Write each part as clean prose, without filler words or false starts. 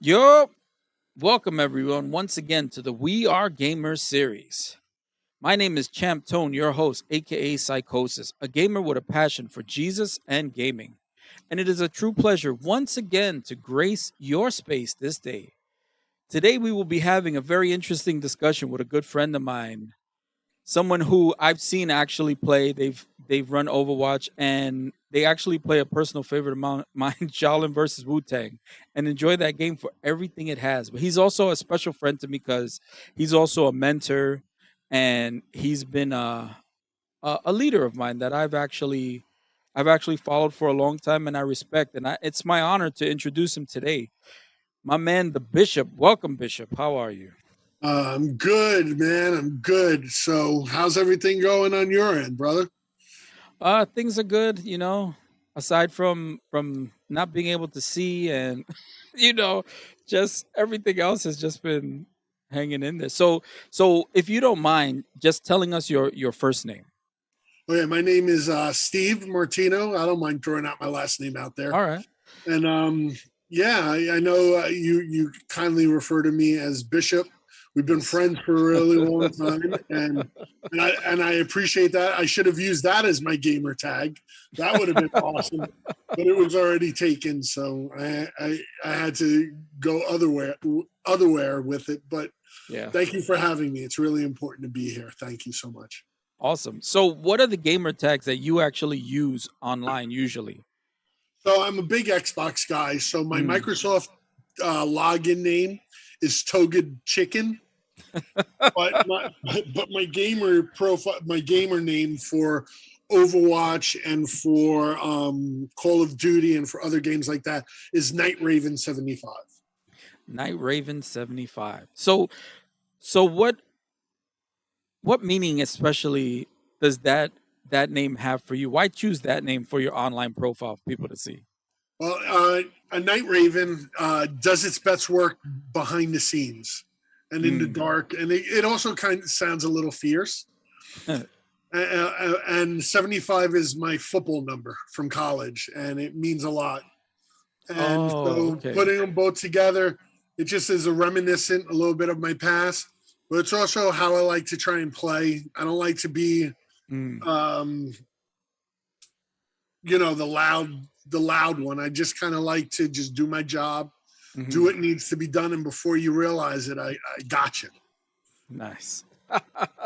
Yo, welcome everyone once again to the We Are Gamers series. My name is Champ Tone, your host, aka Sykosys, a gamer with a passion for Jesus and gaming. And it is a true pleasure once again to grace your space this day. Today we will be having a very interesting discussion with a good friend of mine, someone who I've seen actually play. They've run Overwatch and they actually play a personal favorite of mine, Shaolin versus Wu Tang, and enjoy that game for everything it has. But he's also a special friend to me because he's also a mentor, and he's been a leader of mine that I've actually followed for a long time, and I respect. And it's my honor to introduce him today. My man, the Bishop. Welcome, Bishop. How are you? I'm good, man. I'm good. So, how's everything going on your end, brother? Things are good, aside from not being able to see and you know, just everything else has just been hanging in there. So if you don't mind just telling us your first name. Okay, my name is Steve Martino. I don't mind throwing out my last name out there. All right. And yeah, I know you kindly refer to me as Bishop. We've been Yes. friends for a really long time, and I appreciate that. I should have used that as my gamer tag. That would have been awesome, but it was already taken, so I had to go otherwhere with it. But Yeah. thank you for having me. It's really important to be here. Thank you so much. Awesome. So what are the gamer tags that you actually use online usually? So I'm a big Xbox guy. So my Mm. Microsoft login name is Toged Chicken, but my gamer profile, my gamer name for Overwatch and for Call of Duty and for other games like that is Night Raven 75. Night Raven 75. So what meaning especially does that name have for you? Why choose that name for your online profile for people to see? Well, a Night Raven does its best work behind the scenes and in the Mm. dark, and it also kind of sounds a little fierce. And 75 is my football number from college, and it means a lot. And Oh, so okay. putting them both together, it just is a reminiscent, a little bit of my past, but it's also how I like to try and play. I don't like to be, Mm. um, the loud one. I just kind of like to just do my job, do Mhm. what needs to be done, and before you realize it, I got you. Nice.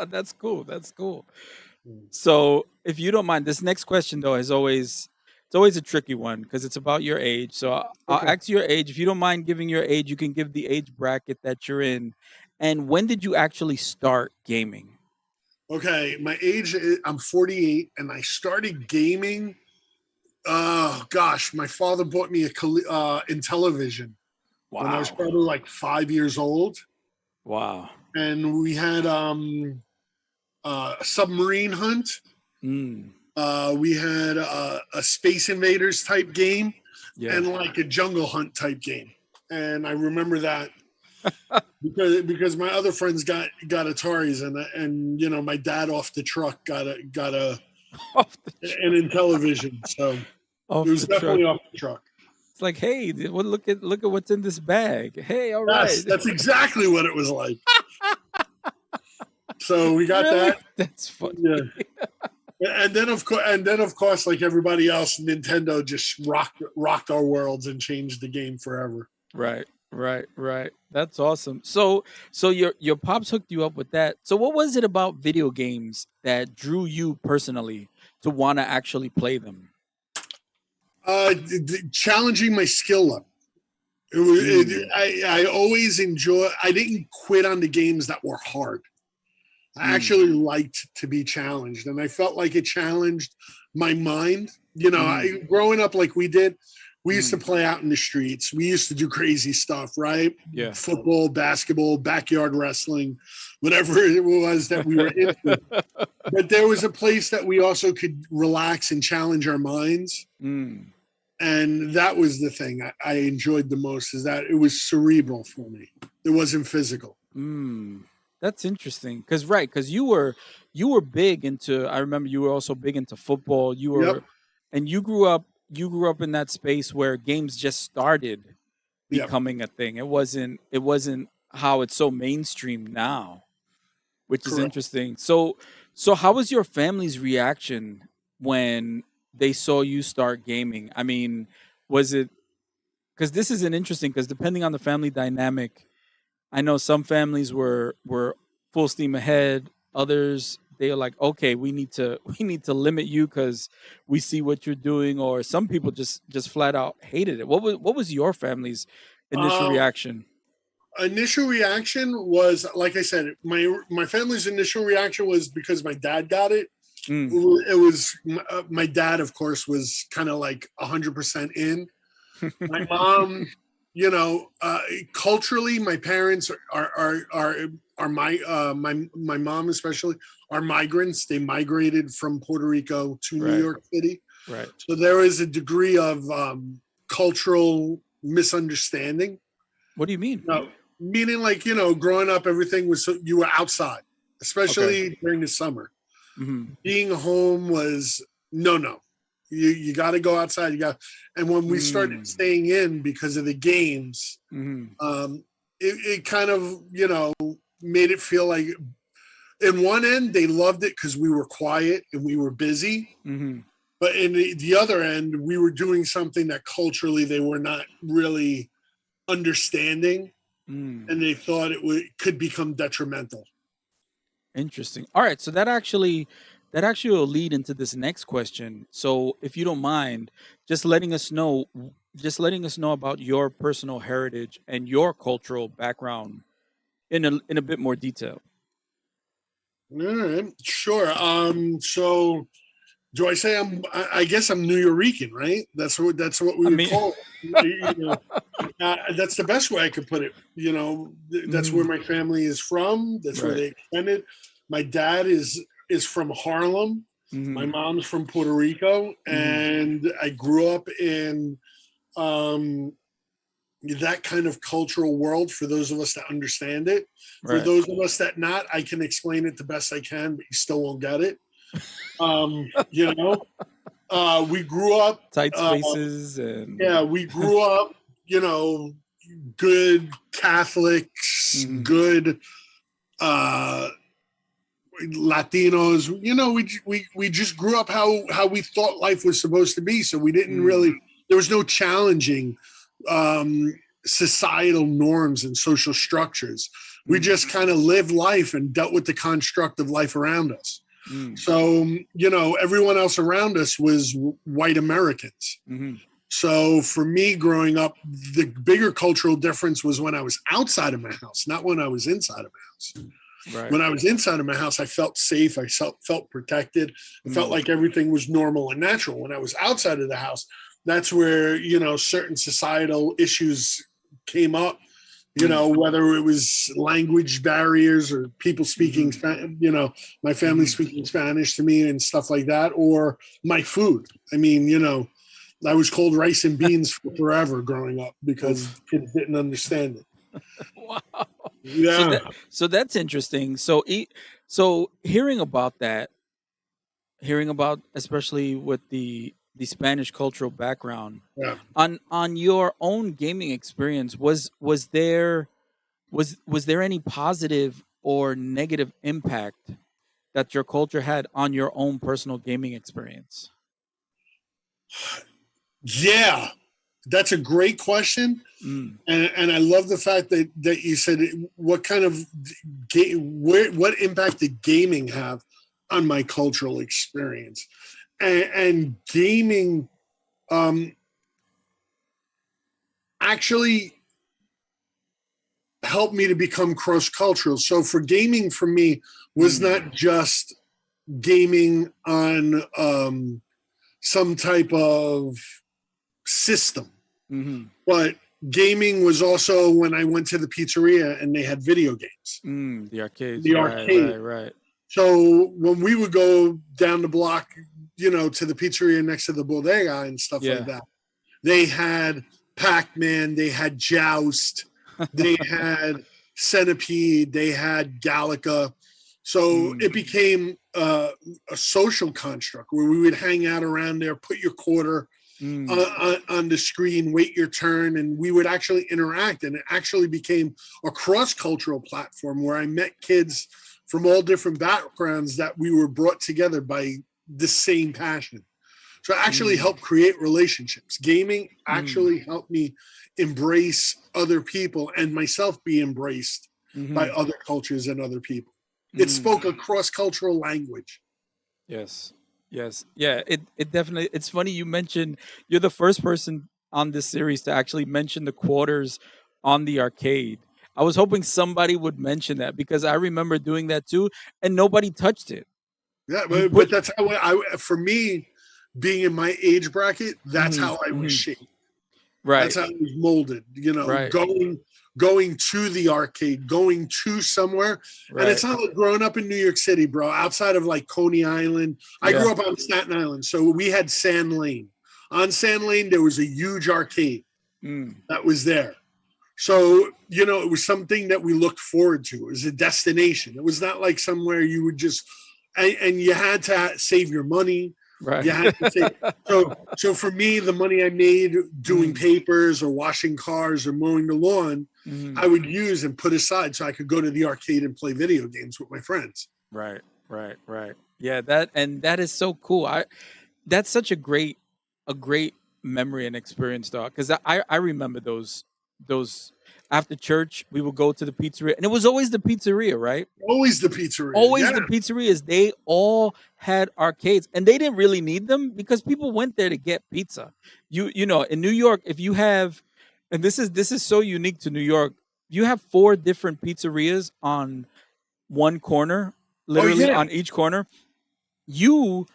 That's cool. That's cool. So, if you don't mind, this next question though is always a tricky one because it's about your age. So, I'll Okay. ask your age. If you don't mind giving your age, you can give the age bracket that you're in. And when did you actually start gaming? Okay. My age, I'm 48, and I started gaming. Oh gosh, my father bought me Intellivision when I was Wow. probably like 5 years old, Wow. and we had a submarine hunt. Mm. We had a Space Invaders type game Yeah. and like a Jungle Hunt type game. And I remember that because my other friends got Ataris, and my dad off the truck got off the an truck. Intellivision. So it Off was the truck. definitely off the truck. It's like, hey, look at what's in this bag. Hey, all right. Yes, that's exactly what it was like. So we got Really? that. That's funny. Yeah. And then of course, like everybody else, Nintendo just rocked our worlds and changed the game forever. Right, right. That's awesome. So your pops hooked you up with that. So what was it about video games that drew you personally to want to actually play them? Challenging my skill level. Mm, I always enjoy. I didn't quit on the games that were hard. I mm, actually liked to be challenged, and I felt like it challenged my mind. mm, Growing up like we did, we used to mm. play out in the streets. We used to do crazy stuff, right? Yeah. Football, basketball, backyard wrestling, whatever it was that we were into. But there was a place that we also could relax and challenge our minds. Mm, And that was the thing I enjoyed the most, is that it was cerebral for me. It wasn't physical. mm. That's interesting. Cause you were big into. I remember you were also big into football. Yep. And you grew up in that space where games just started Yeah, becoming a thing. It wasn't how it's so mainstream now, which is correct. interesting. So how was your family's reaction when they saw you start gaming? I mean, was it, because this is an interesting, because depending on the family dynamic, I know some families were full steam ahead. Others, they are like, okay, we need to limit you because we see what you're doing. Or some people just flat out hated it. What was your family's initial Um, reaction? Initial reaction was, like I said, my family's initial reaction was because my dad got it. Mm, It was my dad, of course, was kind of like 100% in. My mom, culturally, my parents are my mom especially are migrants. They migrated from Puerto Rico to New right, York City, right. so there is a degree of cultural misunderstanding. What do you mean? No, meaning like growing up, everything was you were outside, Okay. especially during the summer. Hmm. Being home was no. You got to go outside. You got, and when we started Mm, staying in because of the games, hmm. it kind of made it feel like, in one end they loved it because we were quiet and we were busy, Hmm. but in the other end we were doing something that culturally they were not really understanding, Mm. and they thought could become detrimental. Interesting. All right, so that actually will lead into this next question. So, if you don't mind, just letting us know, about your personal heritage and your cultural background in a bit more detail. All right, sure. So do I say I guess I'm New Yorican, right? That's what we I would mean, call it. That's the best way I could put it. That's where mm, my family is from. That's where right. they extended. My dad is from Harlem. My Hmm. mom's from Puerto Rico, Hmm. and I grew up in um, that kind of cultural world. For those of us that understand it, for Right. those of us that not, I can explain it the best I can, but you still won't get it. Um, you know, we grew up. Tight Uh, spaces and. yeah, we grew up. You know, good Catholics, Hmm. good uh, Latinos. We just grew up how we thought life was supposed to be. So we didn't Mm, really. There was no challenging um, societal norms and social structures. We mm, just kind of lived life and dealt with the construct of life around us. mm, So, everyone else around us was white Americans. hmm. So for me growing up, the bigger cultural difference was when I was outside of my house, not when I was inside of my house. Right. When I was inside of my house, I felt safe. I felt protected. I felt Mm, like everything was normal and natural. When I was outside of the house, that's where, certain societal issues came up, mm, whether it was language barriers or people speaking, hmm, my family hmm. speaking Spanish to me and stuff like that, or my food. I mean, I was called rice and beans for forever growing up because Oof. kids didn't understand it. Wow. So Yeah. that's interesting. So hearing about that, hearing about, especially with the Spanish cultural background, Yeah. on your own gaming experience, was there any positive or negative impact that your culture had on your own personal gaming experience? Yeah. That's a great question. Mm, And I love the fact that you said what kind of what impact did gaming have on my cultural experience, and gaming um, actually helped me to become cross cultural. So for gaming for me was mm, not just gaming on some type of system, mm-hmm, but gaming was also when I went to the pizzeria and they had video games, the arcades, the right, right, arcade. right. So when we would go down the block, to the pizzeria next to the bodega and stuff like Yeah. that, they had Pac-Man, they had Joust, they had Centipede, they had Galaga. So it Mm, became a social construct where we would hang out around there, put your quarter, on the screen, wait your turn, and we would actually interact. And it actually became a cross-cultural platform where I met kids from all different backgrounds that we were brought together by the same passion. So it actually helped create relationships. Gaming actually helped me embrace other people and myself be embraced by other cultures and other people. It spoke a cross-cultural language. Yes. Yes. Yeah, it definitely, it's funny you mentioned you're the first person on this series to actually mention the quarters on the arcade. I was hoping somebody would mention that because I remember doing that too and nobody touched it. Yeah, but that's how for me, being in my age bracket, that's how I was shaped. Right. That's how I was molded, Right. going to the arcade, going to somewhere. Right. And it's not like growing up in New York City, bro, outside of like Coney Island. I grew up on Staten Island. So we had Sand Lane. On Sand Lane, there was a huge arcade that was there. So, it was something that we looked forward to. It was a destination. It was not like somewhere you would just, and you had to save your money. Right. You had to say, so for me, the money I made doing papers or washing cars or mowing the lawn, I would use and put aside so I could go to the arcade and play video games with my friends. Right. Yeah, that is so cool. That's such a great memory and experience, dog. Because I remember those after church we would go to the pizzeria, and it was always the pizzeria, right? Always the pizzeria. Always the pizzerias. They all had arcades, and they didn't really need them because people went there to get pizza. You know, in New York, if you have, and this is so unique to New York, you have 4 different pizzerias on one corner, literally on each corner. You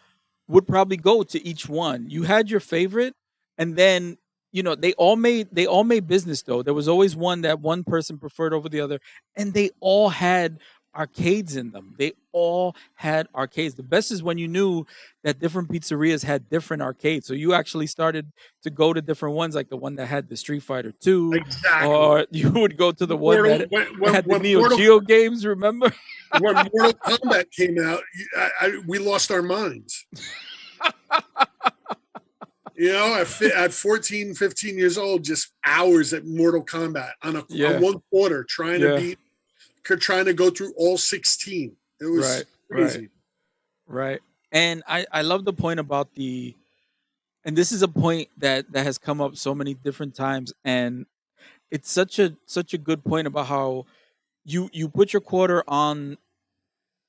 would probably go to each one. You had your favorite, and then they all made business though. There was always one that one person preferred over the other, and they all had arcades in them. They all had arcades. The best is when you knew that different pizzerias had different arcades. So you actually started to go to different ones, like the one that had the Street Fighter 2. Exactly. Or you would go to the one that had the Neo Geo games, remember? When Mortal Kombat came out, we lost our minds. At 14, 15 years old, just hours at Mortal Kombat on one quarter, trying to go through all 16. It was crazy. Right. And I love the point about and this is a point that has come up so many different times, and it's such a good point about how you put your quarter on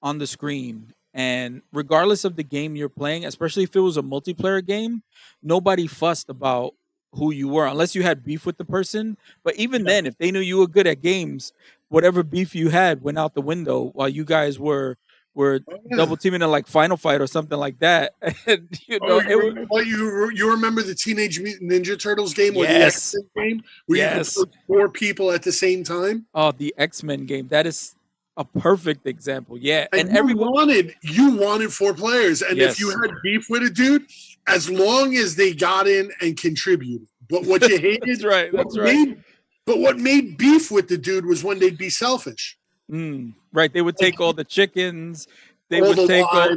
the screen, and regardless of the game you're playing, especially if it was a multiplayer game, nobody fussed about who you were unless you had beef with the person. But even then, if they knew you were good at games, whatever beef you had went out the window while you guys were double teaming in like Final Fight or something like that. And, you remember the Teenage Mutant Ninja Turtles game or the X-Men game where you could put 4 people at the same time? Oh, the X-Men game. That is a perfect example. Yeah. And you wanted 4 players. And if you had beef with a dude, as long as they got in and contributed. But what you hated, that's right. But what made beef with the dude was when they'd be selfish. Right. They would take all the chickens. They would take all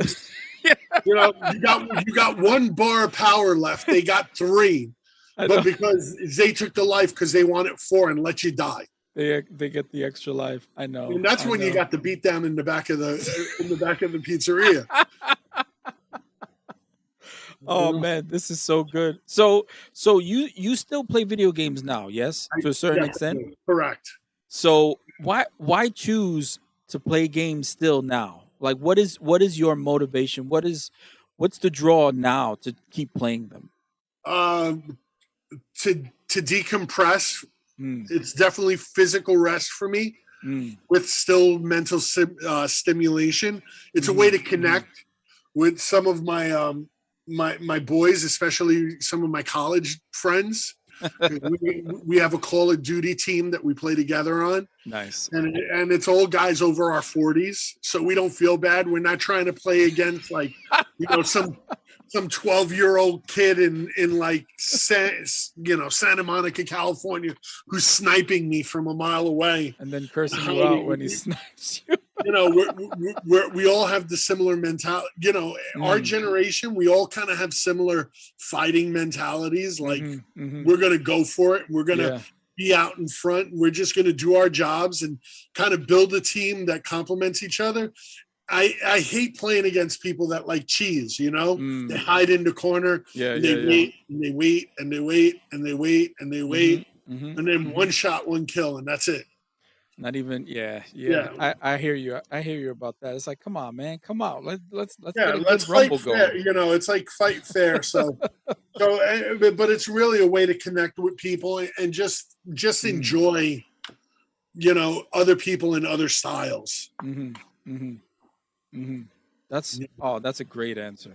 you got 1 bar of power left. They got 3. But because they took the life because they wanted 4 and let you die. They get the extra life. I know. And that's when you got the beat down in the back of the pizzeria. Oh man, this is so good. So you still play video games now, yes? To a certain extent? Correct. So why choose to play games still now? Like what is your motivation? What's the draw now to keep playing them? To decompress. It's definitely physical rest for me with still mental stimulation. It's a way to connect with some of my my boys, especially some of my college friends. we have a Call of Duty team that we play together on. Nice. And it's all guys over our 40s, so we don't feel bad. We're not trying to play against like some 12-year-old kid in like Santa Monica, California, who's sniping me from a mile away and then cursing you out when he snipes you. you know, we all have the similar mentality. You know, our generation, we all kind of have similar fighting mentalities. Like we're going to go for it. We're going to be out in front. We're just going to do our jobs and kind of build a team that complements each other. I hate playing against people that like cheese, you know? They hide in the corner, and they wait, and they wait, and they wait, and they wait, and they wait, and then one shot, one kill, and that's it. Not even, I hear you. I hear you about that. It's like, come on, man, come out. Let's get a good rumble fair. going. You know, it's like fight fair. So, but it's really a way to connect with people and just enjoy, you know, other people and other styles. That's a great answer.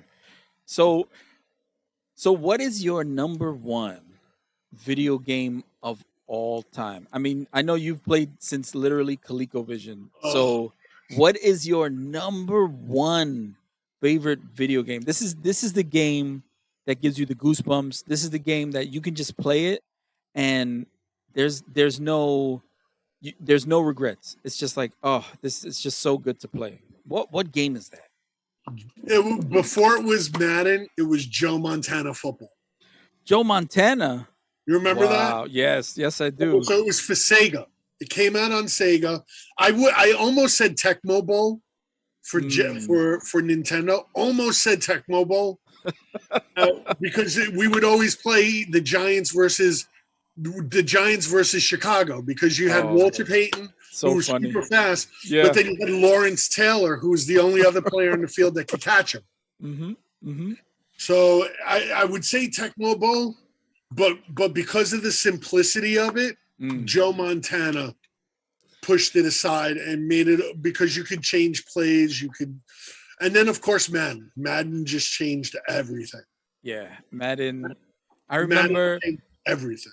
So what is your number one video game of all time? I mean, I know you've played since literally ColecoVision. So what is your number one favorite video game? This is the game that gives you the goosebumps. This is the game that you can just play it and there's no regrets. It's just like, this is just so good to play. What game is that? Before it was Madden, it was Joe Montana football. Joe Montana? You remember that? Yes, I do. So it was for Sega. It came out on Sega. I almost said Tecmo Bowl for Nintendo. Almost said Tecmo Bowl because we would always play the Giants versus Chicago because you had Walter Payton, who was super fast, but then you had Lawrence Taylor, who was the only other player in the field that could catch him. So I would say Tecmo Bowl, but because of the simplicity of it, Joe Montana pushed it aside and made it because you could change plays, and then of course Madden just changed everything. Yeah, Madden. I remember everything.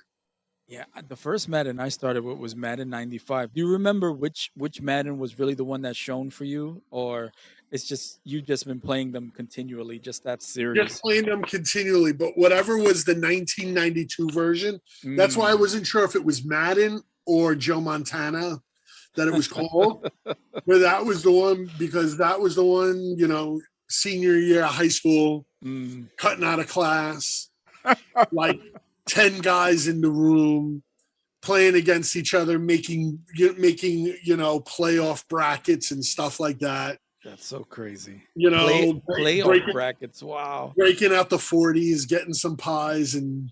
Yeah, the first Madden I started with was Madden 95. Do you remember which Madden was really the one that shone for you, or it's just you've just been playing them continually, just that series? Just playing them continually, but whatever was the 1992 version, that's why I wasn't sure if it was Madden or Joe Montana that it was called. But that was the one because that was the one, you know, senior year of high school, cutting out of class, like 10 guys in the room playing against each other, making you know, playoff brackets and stuff like that. That's so crazy. You know, playoff brackets. Wow. Breaking out the 40s, getting some pies and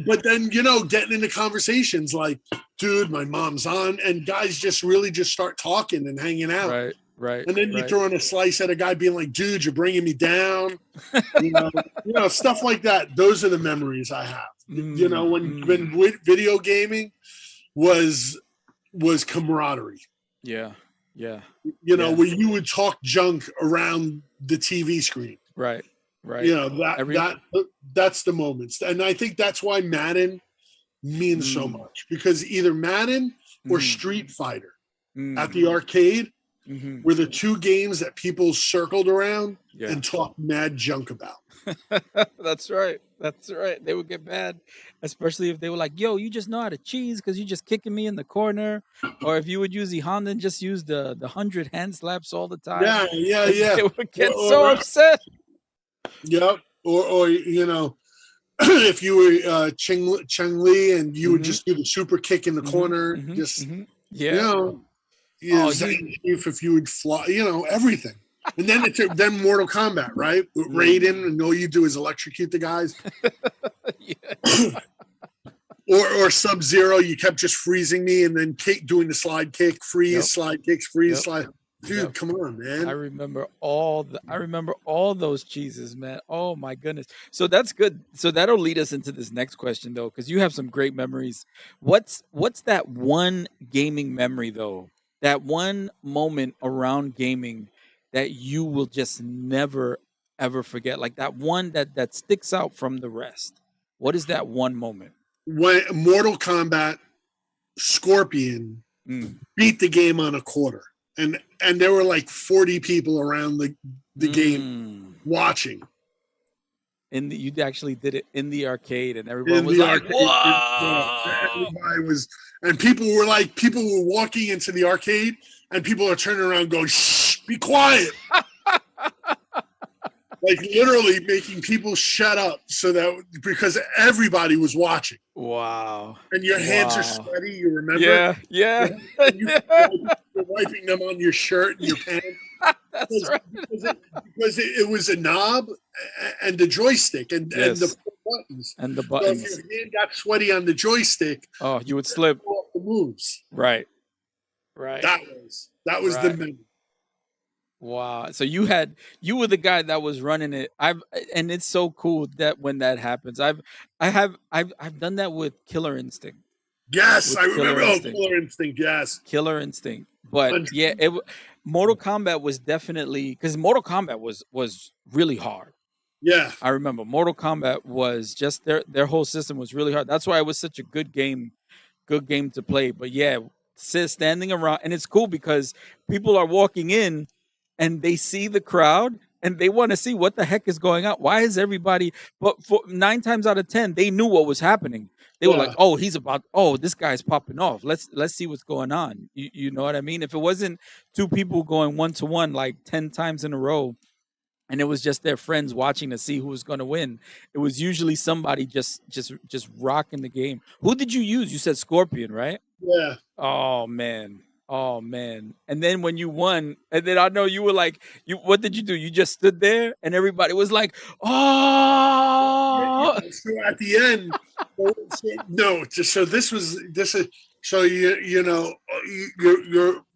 but then, you know, getting into conversations like, dude, my mom's on, and guys just really just start talking and hanging out. Right. And then you throw in a slice at a guy being like, dude, you're bringing me down. You know, stuff like that. Those are the memories I have. You know, when video gaming was camaraderie. Yeah. You know, where you would talk junk around the TV screen. Right. You know, that's the moments. And I think that's why Madden means so much, because either Madden or Street Fighter at the arcade were the two games that people circled around and talked mad junk about. That's right. They would get mad, especially if they were like, yo, you just know how to cheese because you just kicking me in the corner. Or if you would use the Honda and just use the 100 hand slaps all the time. Yeah. They would get so upset. Yep. Or you know, if you were Cheng Li and you would just do the super kick in the corner, you know, if you would fly, you know, everything. And then Mortal Kombat, right? With Raiden, and all you do is electrocute the guys. Or Sub-Zero, you kept just freezing me and then doing the slide kick, freeze, slide kicks, freeze, slide. Dude, come on, man. I remember all those cheeses, man. Oh my goodness. So that's good. So that'll lead us into this next question though, because you have some great memories. What's that one gaming memory though? That one moment around gaming that you will just never ever forget? Like that one that sticks out from the rest. What is that one moment? When Mortal Kombat Scorpion beat the game on a quarter. And there were like 40 people around the game watching. You actually did it in the arcade, and everyone was like, "Whoa!" and people were walking into the arcade, and people are turning around going, "Shh, be quiet." Like literally making people shut up because everybody was watching. Wow. And your hands are sweaty, you remember? Yeah. You're wiping them on your shirt and your pants. That's right. Because it was a knob and a joystick and the buttons. And the So buttons. if your hand got sweaty on the joystick, you would slip off the moves. Right. That was the memory. Wow. So you were the guy that was running it. And it's so cool that when that happens. I've done that with Killer Instinct. Yes, I remember. Killer Instinct. Yes, Killer Instinct. But yeah, Mortal Kombat was definitely, because Mortal Kombat was really hard. Yeah, I remember Mortal Kombat was just their whole system was really hard. That's why it was such a good game to play. But yeah, standing around, and it's cool because people are walking in and they see the crowd and they want to see what the heck is going on. Why is everybody? But for 9 times out of 10, they knew what was happening. They were like, "Oh, this guy's popping off. Let's see what's going on." You know what I mean? If it wasn't 2 people going 1-to-1 like 10 times in a row, and it was just their friends watching to see who was going to win, it was usually somebody just rocking the game. Who did you use? You said Scorpion, right? Yeah. Oh man. And then when you won, and then I know you were like, what did you do? You just stood there and everybody was like, "Oh." Yeah. So at the end,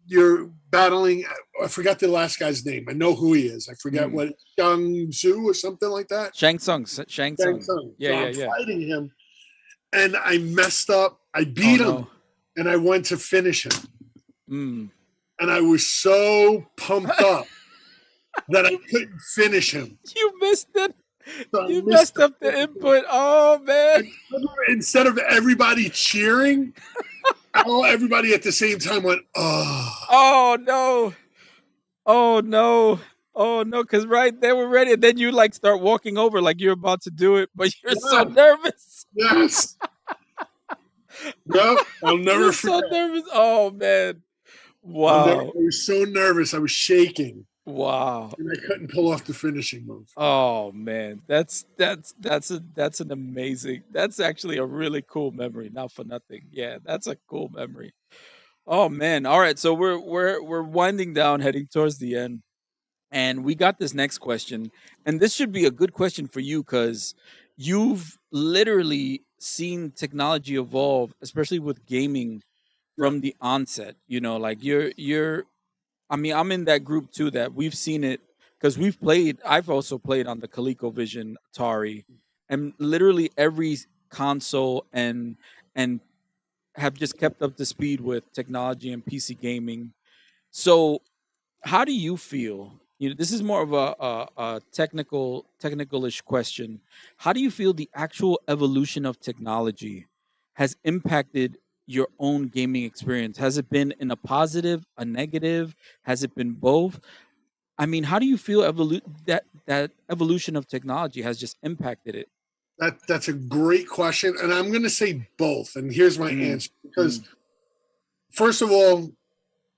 you're battling. I forgot the last guy's name. I know who he is. I forget what, Shang Tzu or something like that. Shang Tsung. Yeah. I'm fighting him, and I messed up. I beat him, and I went to finish him. And I was so pumped up that I couldn't finish him. You missed it. So you messed up the input. Oh man! Instead of everybody cheering, everybody at the same time went, "Oh! Oh no! Oh no! Oh no!" Because they were ready, and then you like start walking over like you're about to do it, but you're so nervous. Yes. No, I'll never forget. So nervous. Oh man! Wow! I was so nervous. I was shaking. Wow! And I couldn't pull off the finishing move. Oh man, that's an amazing. That's actually a really cool memory. Not for nothing. Yeah, that's a cool memory. Oh man! All right, so we're winding down, heading towards the end, and we got this next question, and this should be a good question for you because you've literally seen technology evolve, especially with gaming, from the onset. You know, like you're. I mean, I'm in that group too that we've seen it because I've also played on the ColecoVision Atari, and literally every console and have just kept up to speed with technology and PC gaming. So, how do you feel? You know, this is more of a technical-ish question. How do you feel the actual evolution of technology has impacted your own gaming experience? Has it been in a positive, a negative? Has it been both? I mean, how do you feel that evolution of technology has just impacted it? That's a great question, and I'm going to say both. And here's my answer. Because first of all,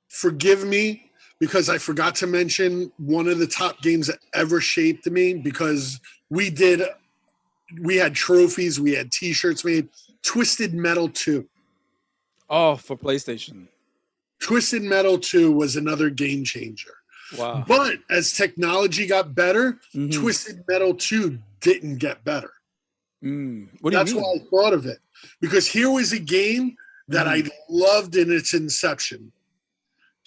forgive me because I forgot to mention one of the top games that ever shaped me. Because we had trophies, we had T-shirts made. Twisted Metal 2. Oh, for PlayStation. Twisted Metal 2 was another game changer. Wow. But as technology got better, Twisted Metal 2 didn't get better. That's why I thought of it. Because here was a game that I loved in its inception.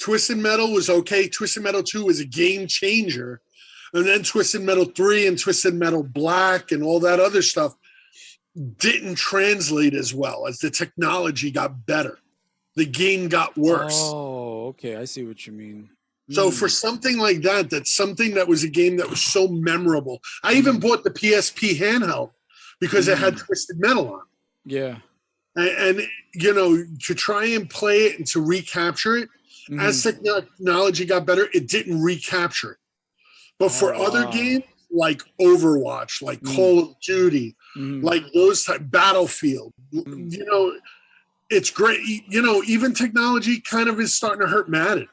Twisted Metal was okay. Twisted Metal 2 was a game changer. And then Twisted Metal 3 and Twisted Metal Black and all that other stuff didn't translate as well as the technology got better. The game got worse. Oh, okay. I see what you mean. So for something like that, that's something that was a game that was so memorable. I even bought the PSP handheld because it had Twisted Metal on. Yeah. And you know, to try and play it and to recapture it, as technology got better, it didn't recapture it. But for other games like Overwatch, like Call of Duty, like those type, Battlefield, you know, it's great. You know, even technology kind of is starting to hurt Madden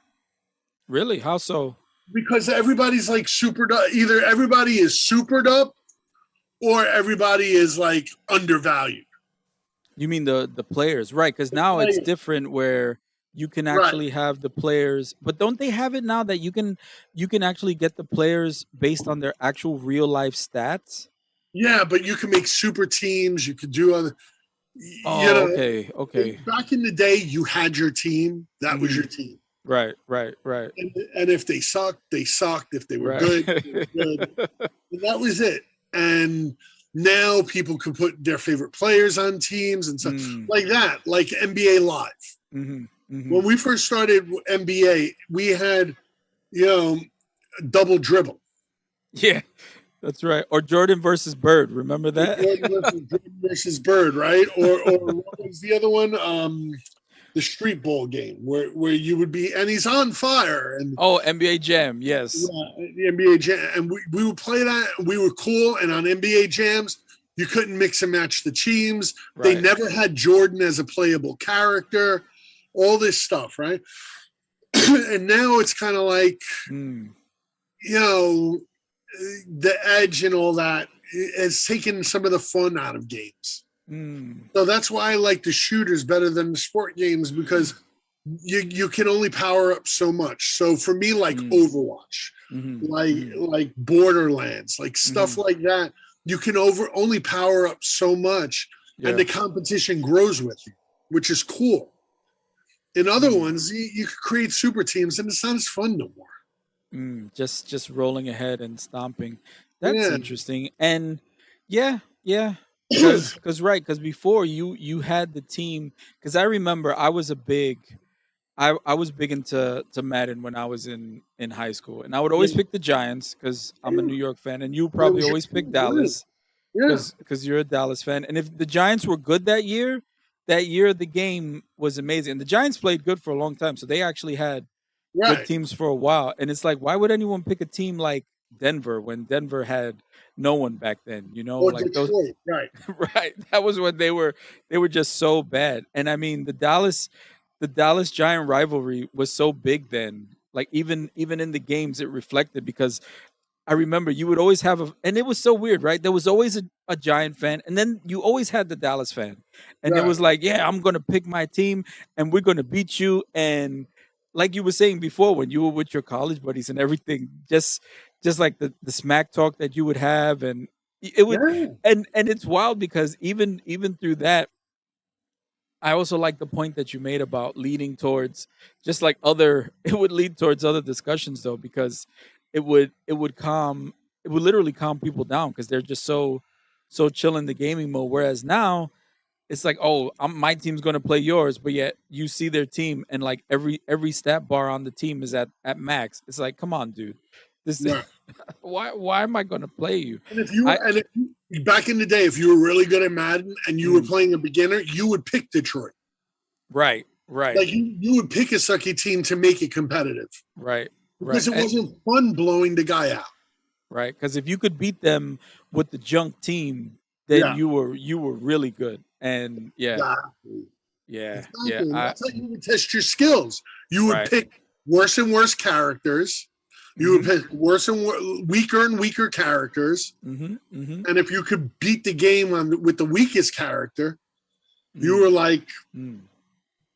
Really? How so? because everybody's like supered up. Either everybody is supered up or everybody is like undervalued. You mean the players, right? Because now it's Right. different where you can Right. actually have the players, but don't they have it now that you can actually get the players based on their actual real life stats? Yeah, but you can make super teams. You could do other. You Oh, know, okay, okay. back in the day, you had your team. That was Hmm. your team. Right, right, right, And if they sucked, they sucked. If they were right. good, they were good. And that was it. And now people can put their favorite players on teams and stuff Mm, like that, like NBA Live. hmm, hmm. When we first started NBA, we had, you know, double dribble. Yeah, that's right. Or Jordan versus Bird. Remember Or that? Jordan versus Bird, right? Or what was the other one? The Street Bowl game where you would be, and he's on fire, and Oh, NBA Jam. Yes. yeah, the NBA Jam, and we would play that. We were cool, and on NBA Jams, you couldn't mix and match the teams. They Right. never had Jordan as a playable character. All this stuff, right? And now it's kind of like, Mm, you know, the edge and all that has taken some of the fun out of games. mm, So that's why I like the shooters better than the sport games, because you can only power up so much. So for me, like mm, Overwatch, hmm, hmm, like Borderlands, like stuff hmm. like that, you can only power up so much, and Yeah. the competition grows with you, which is cool. In other Mm, ones, you could create super teams, and it's not as fun no more. just rolling ahead and stomping. That's Yeah, interesting. And yeah, yeah. Cause right, cause before you had the team. Cause I remember I was big into Madden when I was in high school, and I would always yeah. pick the Giants because I'm a New York fan, and you It probably was your always pick team, right? Dallas Yeah, because you're a Dallas fan. And if the Giants were good that year the game was amazing. And the Giants played good for a long time, so they actually had good right. teams for a while. And it's like, why would anyone pick a team like Denver when Denver had no one back then? You know, Or like those. Detroit, right? Right. That was when they were just so bad. And I mean, the Dallas Giant rivalry was so big then. Like even in the games it reflected because I remember you would always have and it was so weird, right? There was always a Giant fan, and then you always had the Dallas fan. And it Right. was like, yeah, I'm gonna pick my team and we're gonna beat you. And like you were saying before, when you were with your college buddies and everything, just like the smack talk that you would have, and it would Yeah, and it's wild because even through that, I also like the point that you made about leading towards just like other it would lead towards other discussions though because it would literally calm people down because they're just so chill in the gaming mode, whereas now it's like, oh, my team's going to play yours, but yet you see their team and like every stat bar on the team is at max. It's like, come on, dude, this right. why am I going to play you? And if you I and if you, back in the day, if you were really good at Madden and you were mm, playing a beginner, you would pick Detroit. right, right, Like you would pick a sucky team to make it competitive right, right. because it wasn't fun blowing the guy out. Right? Because if you could beat them with the junk team, then Yeah, you were really good. And yeah, exactly. yeah. Exactly. And that's how you would test your skills. You would Right. pick worse and worse characters. You would Mm-hmm. pick weaker and weaker characters. Mm-hmm. Mm-hmm. And if you could beat the game with the weakest character, you Mm, were like mm,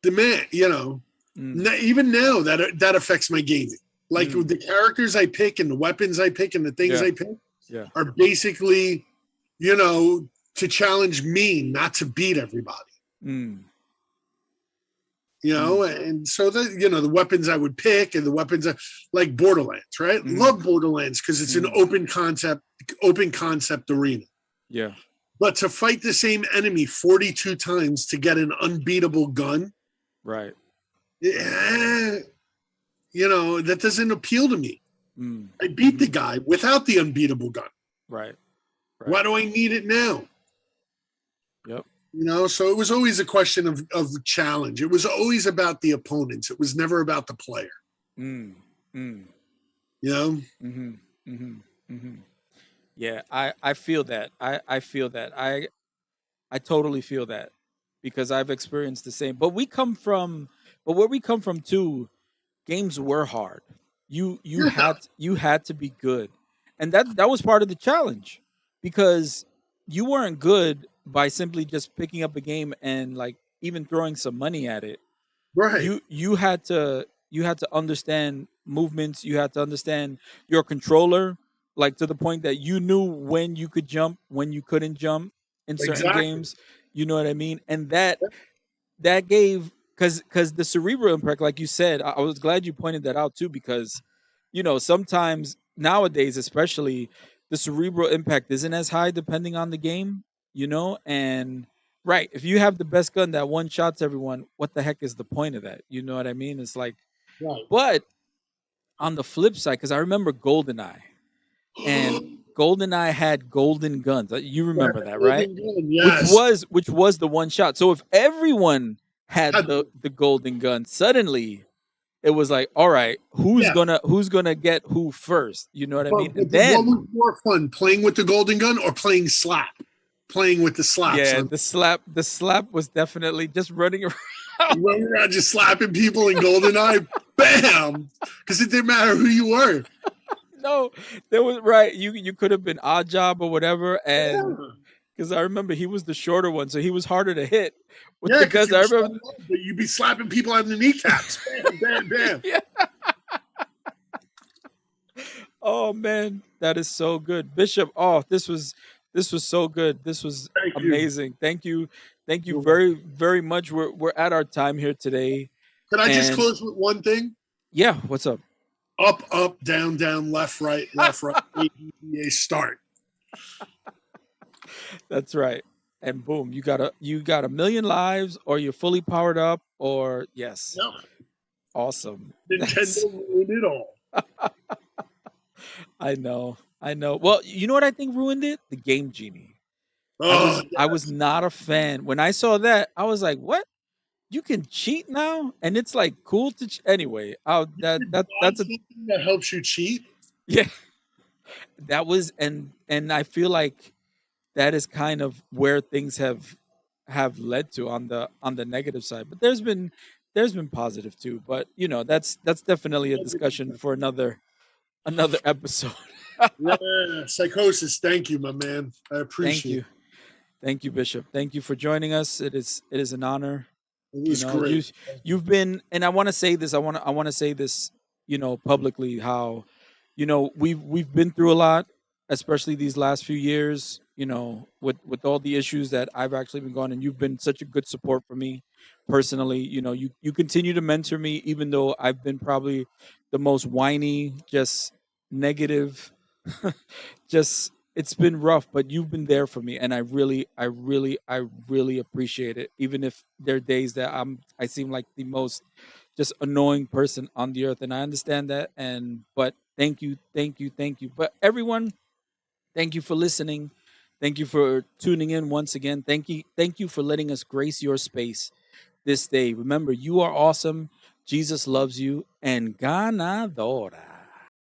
the man. You know, mm, even now that affects my gaming. Like mm. the characters I pick and the weapons I pick and the things Yeah. I pick Yeah. are basically, you know, to challenge me, not to beat everybody. Mm, You know, mm, and so the weapons I would pick and the weapons like Borderlands, right? mm, Love Borderlands because it's an mm. open concept arena. Yeah. But to fight the same enemy 42 times to get an unbeatable gun, Right. Right. yeah, you know, that doesn't appeal to me. Mm, I beat mm-hmm. the guy without the unbeatable gun. Right. Right. Why do I need it now? Yep. You know, so it was always a question of challenge. It was always about the opponents. It was never about the player. Mm, mm, You know? mm-hmm. Mm-hmm. Mm-hmm. Yeah. I feel that. I feel that. I totally feel that. because I've experienced the same. But where we come from too, games were hard. Yeah, You had to be good, and that was part of the challenge, because you weren't good by simply just picking up a game and like even throwing some money at it. right. You had to understand movements. You had to understand your controller, like to the point that you knew when you could jump, when you couldn't jump in certain Exactly. games. You know what I mean? And that gave, because the cerebral impact, like you said, I was glad you pointed that out too, because sometimes nowadays, especially, the cerebral impact isn't as high depending on the game. And right, if you have the best gun that one shots everyone, what the heck is the point of that? You know what I mean? It's like, Right. but on the flip side, because I remember GoldenEye, and GoldenEye had golden guns. You remember that, right? Golden gun, which yes. was which was the one shot. So if everyone had Had, the golden gun, suddenly it was like, all right, yeah. who's gonna get who first? You know what I mean? But And what then was more fun, playing with the golden gun or playing slap? Playing with the slaps yeah, on. the slap was definitely just running around. Running around just slapping people in GoldenEye, bam! Because it didn't matter who you were. No, there was right. You could have been odd job or whatever, and Yeah, because I remember he was the shorter one, so he was harder to hit with yeah, the because guns. you I were remember. standing up, but you'd be slapping people on the kneecaps. Bam, bam, bam. Yeah. Oh man, that is so good, Bishop. Oh, this was so good. This was Thank you. amazing. Thank you You're welcome. very very much. We're at our time here today, Can I just and close with one thing? yeah, what's up? Up, up, down, down, left, right, left, right. A, start. That's right. And boom, you got a million lives, or you're fully powered up, or yes, No, awesome. Nintendo That's ruined it all. I know, I know. Well, you know what I think ruined it? The Game Genie. Oh, I was not a fan when I saw that. I was like, what? You can cheat now, and it's like cool to anyway. buy That's a something that helps you cheat. yeah. That was and I feel like that is kind of where things have led to on the negative side. But there's been positive too. But that's definitely a discussion for another episode. Yeah, Sykosys. Thank you, my man. I Thank appreciate it. you, thank you, Bishop. Thank you for joining us. It is an honor. It You was know, great. you've been, and I want to say this. I want to say this. Publicly, how we've been through a lot, especially these last few years. With all the issues that I've actually been going, and you've been such a good support for me personally. You continue to mentor me, even though I've been probably the most whiny, just negative, just it's been rough, but you've been there for me, and I really appreciate it. Even if there are days that I seem like the most just annoying person on the earth, and I understand that. And but thank you, thank you, thank you. But everyone, thank you for listening. Thank you for tuning in once again. Thank you for letting us grace your space this day. Remember, you are awesome. Jesus loves you, and ganadora.